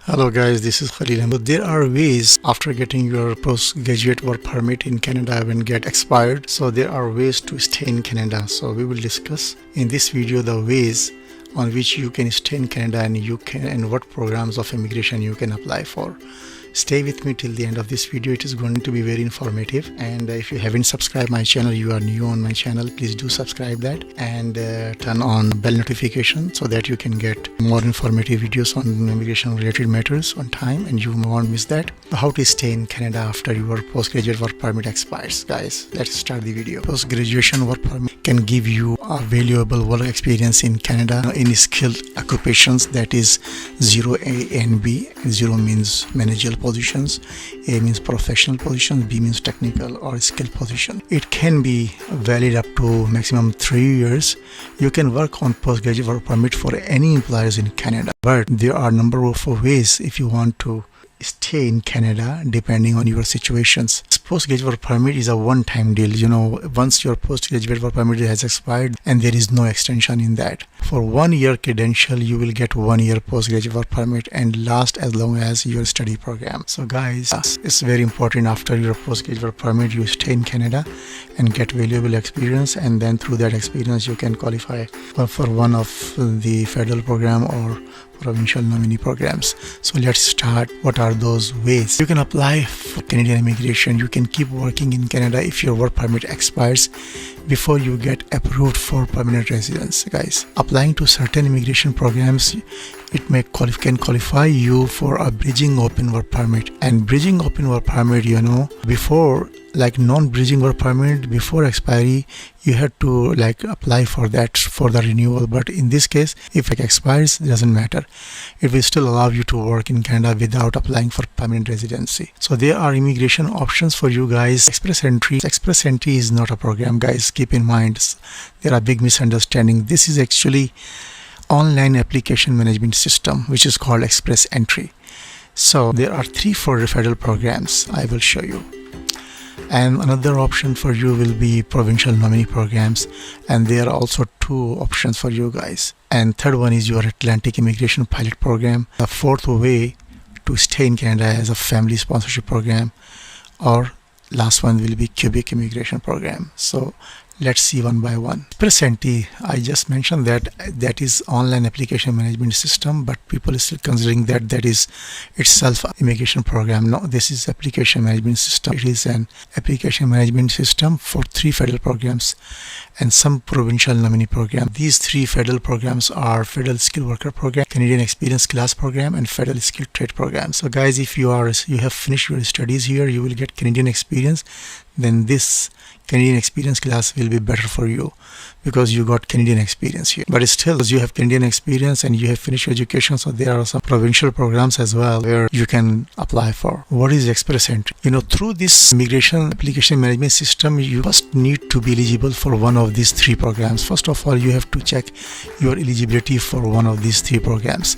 Hello guys, this is Khalil. So there are ways after getting your postgraduate work permit in Canada when get expired. So there are ways to stay in Canada. So we will discuss in this video the ways on which you can stay in Canada and what programs of immigration you can apply for. Stay with me till the end of this video. It is going to be very informative, and if you haven't subscribed my channel, you are new on my channel, please do subscribe that and turn on bell notification so that you can get more informative videos on immigration related matters on time and you won't miss that. How to stay in Canada after your postgraduate work permit expires. Guys, let's start the video. Postgraduation work permit can give you a valuable work experience in Canada in skilled occupations, that is 0A and B. 0 means managerial positions, A means professional positions, B means technical or skilled position. It can be valid up to maximum 3 years. You can work on postgraduate work permit for any employers in Canada, but there are a number of ways if you want to stay in Canada depending on your situations. Postgraduate work permit is a one-time deal. Once your postgraduate work permit has expired and there is no extension in that. For 1 year credential, you will get 1 year postgraduate work permit and last as long as your study program. So guys, it's very important after your postgraduate work permit you stay in Canada and get valuable experience, and then through that experience you can qualify for one of the federal program or provincial nominee programs. So let's start. What are those ways? You can apply for Canadian immigration. You can keep working in Canada if your work permit expires before you get approved for permanent residence. Guys, applying to certain immigration programs, it can qualify you for a bridging open work permit. And bridging open work permit, before, like non-bridging work permit, before expiry you have to apply for that for the renewal. But in this case, if it expires, it doesn't matter, it will still allow you to work in Canada without applying for permanent residency. So there are immigration options for you guys. Express entry is not a program, guys. Keep in mind, there are big misunderstanding. This is actually online application management system which is called express entry. So there are 3 federal programs I will show you, and another option for you will be provincial nominee programs, and there are also 2 options for you guys, and third one is your Atlantic immigration pilot program. The fourth way to stay in Canada as a family sponsorship program, or last one will be Quebec Immigration program. So let's see one by one. Express entry, I just mentioned that is online application management system, but people are still considering that is itself immigration program. No, this is application management system. It is an application management system for 3 federal programs and some provincial nominee program. These 3 federal programs are Federal Skilled Worker Program, Canadian Experience Class Program, and Federal Skilled Trade Program. So guys, if you have finished your studies here, you will get Canadian experience, then this Canadian experience class will be better for you because you got Canadian experience here. But still, as you have Canadian experience and you have finished your education, so there are some provincial programs as well where you can apply for. What is express entry? Through this immigration application management system, you first need to be eligible for one of these 3 programs. First of all, you have to check your eligibility for one of these 3 programs.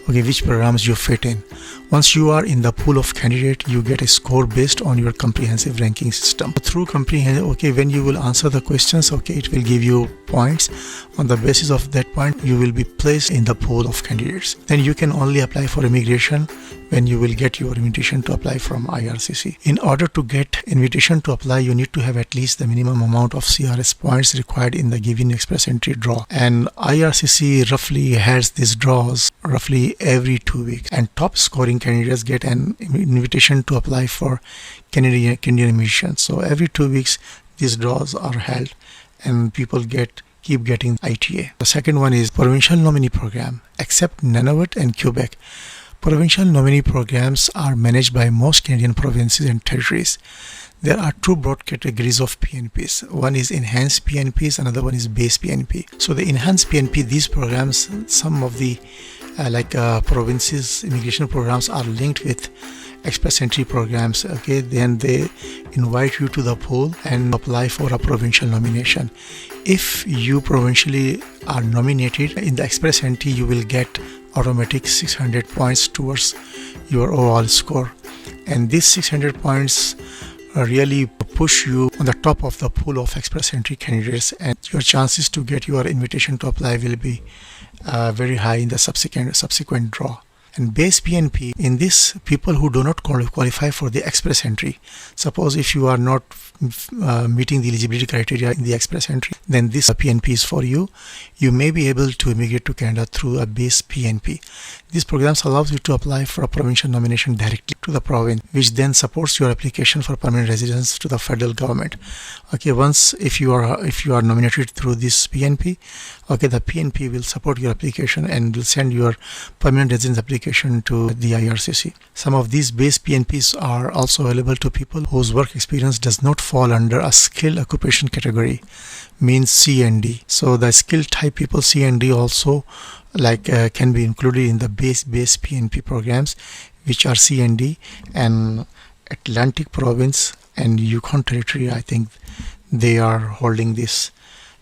Okay, which programs you fit in. Once you are in the pool of candidate, you get a score based on your comprehensive ranking system. Through comprehensive, when you will answer the questions, it will give you points. On the basis of that point, you will be placed in the pool of candidates. Then you can only apply for immigration when you will get your invitation to apply from IRCC. In order to get invitation to apply, you need to have at least the minimum amount of CRS points required in the given express entry draw. And IRCC roughly has these draws roughly every 2 weeks. And top scoring candidates get an invitation to apply for Canadian immigration. So every 2 weeks, these draws are held and people keep getting ITA. The second one is provincial nominee program. Except Nunavut and Quebec, provincial nominee programs are managed by most Canadian provinces and territories. There are 2 broad categories of PNPs. One is enhanced PNPs, another one is base PNP. So the enhanced PNP, these programs, some of the provinces immigration programs are linked with express entry programs. Then they invite you to the pool and apply for a provincial nomination. If you provincially are nominated in the express entry, you will get automatic 600 points towards your overall score, and these 600 points really push you on the top of the pool of express entry candidates, and your chances to get your invitation to apply will be very high in the subsequent draw. And base PNP, in this, people who do not qualify for the express entry. Suppose if you are not meeting the eligibility criteria in the express entry, then this PNP is for you. You may be able to immigrate to Canada through a base PNP. These programs allows you to apply for a provincial nomination directly to the province, which then supports your application for permanent residence to the federal government. Okay, once if you are nominated through this PNP, okay, the PNP will support your application and will send your permanent residence application to the IRCC. Some of these base PNPs are also available to people whose work experience does not fall under a skilled occupation category, means C and D. So the skill type people C and D also can be included in the base PNP programs, which are C and D, and Atlantic Province and Yukon Territory, I think they are holding this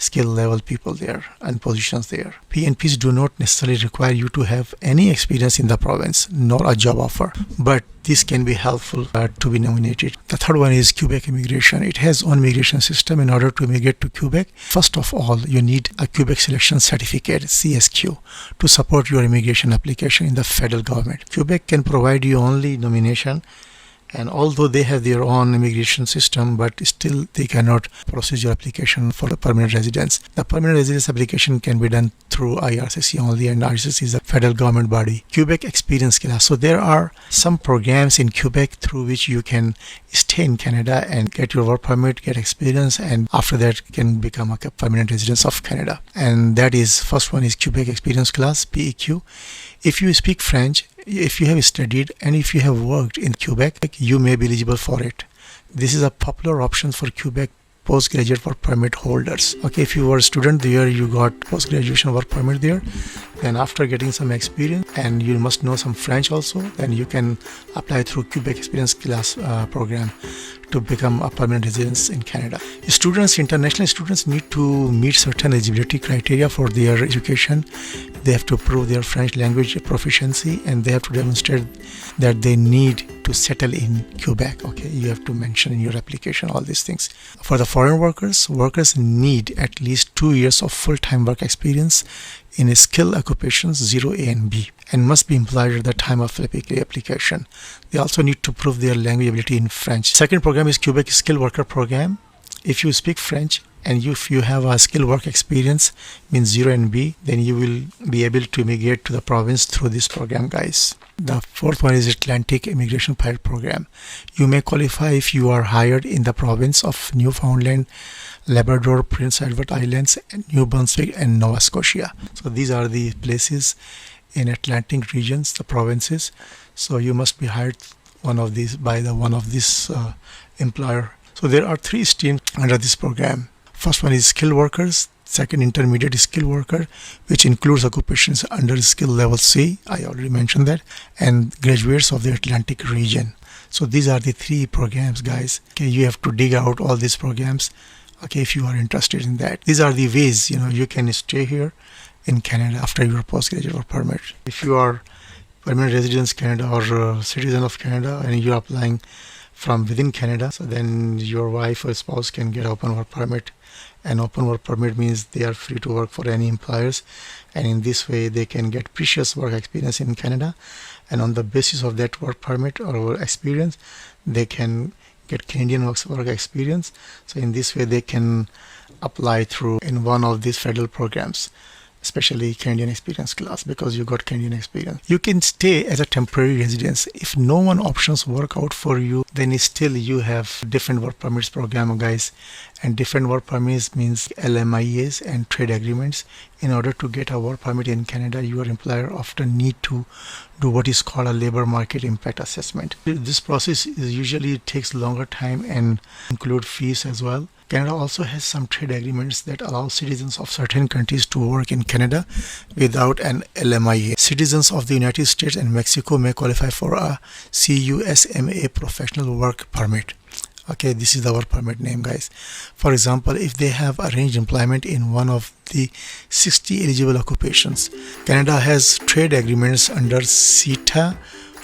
skill level people there and positions there. PNPs do not necessarily require you to have any experience in the province nor a job offer, but this can be helpful to be nominated. The third one is Quebec Immigration. It has own immigration system. In order to immigrate to Quebec, first of all, you need a Quebec Selection Certificate, CSQ, to support your immigration application in the federal government. Quebec can provide you only nomination, and although they have their own immigration system, but still they cannot process your application for the permanent residence. The permanent residence application can be done through IRCC only, and IRCC is a federal government body. Quebec Experience Class. So there are some programs in Quebec through which you can stay in Canada and get your work permit, get experience, and after that can become a permanent resident of Canada. And that is, first one is Quebec Experience Class, PEQ. If you speak French, if you have studied and if you have worked in Quebec, you may be eligible for it. This is a popular option for Quebec postgraduate work permit holders. Okay, if you were a student there, you got post-graduation work permit there, then after getting some experience, and you must know some French also, then you can apply through Quebec Experience Class program to become a permanent resident in Canada. International students need to meet certain eligibility criteria for their education. They have to prove their French language proficiency, and they have to demonstrate that they need to settle in Quebec. Okay, you have to mention in your application all these things. For the foreign workers need at least 2 years of full-time work experience in skilled occupations 0A and B, and must be employed at the time of application. They also need to prove their language ability in French. Second program is Quebec Skilled Worker Program. If you speak French and if you have a skilled work experience, means 0 and B, then you will be able to immigrate to the province through this program, guys. The fourth one is Atlantic Immigration Pilot Program. You may qualify if you are hired in the province of Newfoundland, Labrador, Prince Edward Islands, New Brunswick, and Nova Scotia. So these are the places in Atlantic regions, the provinces. So you must be hired by one of these employer. So there are 3 streams under this program. First one is skilled workers. Second, intermediate skilled worker, which includes occupations under skill level C. I already mentioned that. And graduates of the Atlantic region. So these are the 3 programs, guys. Okay, you have to dig out all these programs. Okay, if you are interested in that. These are the ways, you can stay here in Canada after your postgraduate work permit. If you are permanent resident Canada or citizen of Canada and you are applying from within Canada, so then your wife or spouse can get open work permit. And open work permit means they are free to work for any employers, and in this way they can get precious work experience in Canada, and on the basis of that work permit or experience they can get Canadian work experience. So in this way they can apply through in one of these federal programs, especially Canadian Experience Class, because you got Canadian experience. You can stay as a temporary residence. If no one options work out for you, then still you have different work permits program, guys. And different work permits means LMIAs and trade agreements. In order to get a work permit in Canada, your employer often need to do what is called a labor market impact assessment. This process usually takes longer time and include fees as well. Canada also has some trade agreements that allow citizens of certain countries to work in Canada without an LMIA. Citizens of the United States and Mexico may qualify for a CUSMA professional work permit. Okay, this is the work permit name, guys. For example, if they have arranged employment in one of the 60 eligible occupations. Canada has trade agreements under CETA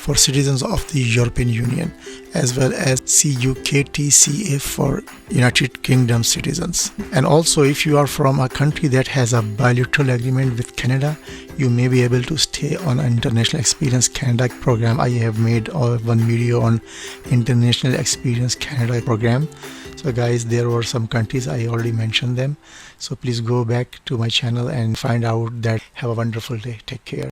for citizens of the European Union, as well as CUKTCA for United Kingdom citizens. And also, if you are from a country that has a bilateral agreement with Canada, you may be able to stay on an International Experience Canada program. I have made one video on International Experience Canada program. So guys, there were some countries, I already mentioned them. So please go back to my channel and find out that. Have a wonderful day. Take care.